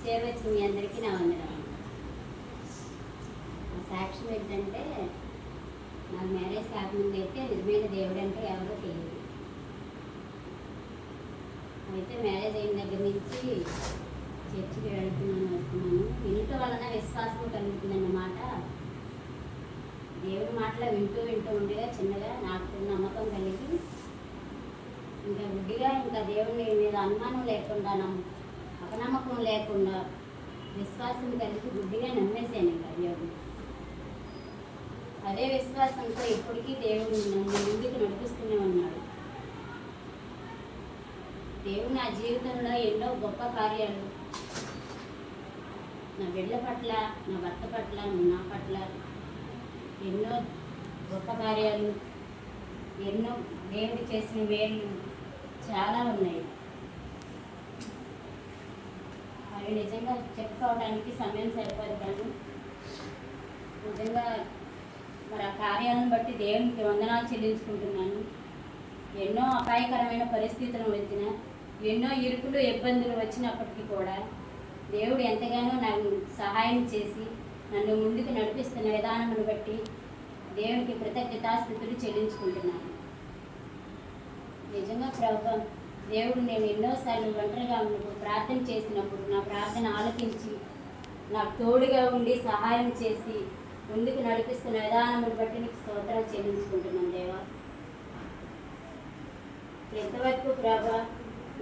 చేరవచ్చు మీ అందరికీ నా వందనం. సాక్ష్యం ఏంటంటే, నాకు మ్యారేజ్ కాకముందు అయితే నిజమైన దేవుడు అంటే ఎవరో తెలియదు. అయితే మ్యారేజ్ అయిన దగ్గర నుంచి చర్చికి వస్తున్నాను. వినటం వలన విశ్వాసం కలుగుతుందన్నమాట. దేవుడి మాటలు వింటూ ఉండగా చిన్నగా నాకు నమ్మకం కలిగి ఇంకా గుడ్డిగా ఇంకా దేవుని మీద అనుమానం లేకుండా అపనమ్మకం లేకుండా విశ్వాసం కలిగి గుడ్డిగా నమ్మేశాను ఇంకా దేవుడు. అదే విశ్వాసంతో ఇప్పటికీ దేవుడు నన్ను ముందుకు నడిపిస్తూనే ఉన్నాడు. దేవుడు నా జీవితంలో ఎన్నో గొప్ప కార్యాలు నా బిడ్డ పట్ల, నా భర్త పట్ల, నా పట్ల ఎన్నో గొప్ప కార్యాలు, ఎన్నో దేవుడు చేసిన మేలు చాలా ఉన్నాయి. అవి నిజంగా చెప్పుకోవడానికి సమయం సరిపోదు. కానీ నిజంగా మరి ఆ కార్యాలను బట్టి దేవునికి వందనాలు చెల్లించుకుంటున్నాను. ఎన్నో అపాయకరమైన పరిస్థితులు వచ్చిన, ఎన్నో ఇరుకులు ఇబ్బందులు వచ్చినప్పటికీ కూడా దేవుడు ఎంతగానో నాకు సహాయం చేసి నన్ను ముందుకు నడిపిస్తున్న విధానమును బట్టి దేవునికి కృతజ్ఞతాస్థుతులు చెల్లించుకుంటున్నాను. నిజంగా ప్రభువా, దేవుడు నేను ఎన్నోసార్లు ఒంటరిగా ఉన్నప్పుడు ప్రార్థన చేసినప్పుడు నా ప్రార్థన ఆలకించి నాకు తోడుగా ఉండి సహాయం చేసి ముందుకు నడిపిస్తున్న విధానమును బట్టి నీకు స్తోత్రాలు చెల్లించుకుంటున్నాను దేవా. ఎంతవరకు ప్రభా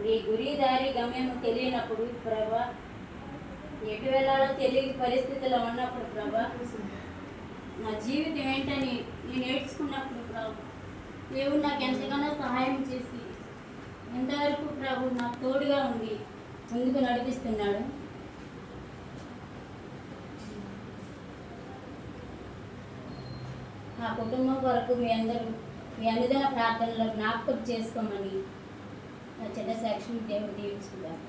నీ గురి దారి గమ్యము తెలియనప్పుడు ప్రభా, ఎటు వెళ్ళాలో తెలియని పరిస్థితుల్లో ఉన్నప్పుడు ప్రభా, నా జీవితం ఏంటని నేను నేర్చుకున్నప్పుడు ప్రభు దేవుడు నాకు ఎంతగానో సహాయం చేసి ఎంతవరకు ప్రభు నాకు తోడుగా ఉండి ముందుకు నడిపిస్తున్నాడు. నా కుటుంబం కొరకు మీ అనుదిన ప్రార్థనలో జ్ఞాపకం చేసుకోమని నా చిన్న సాక్షిని దేవుడు దీవించుకుంటారు.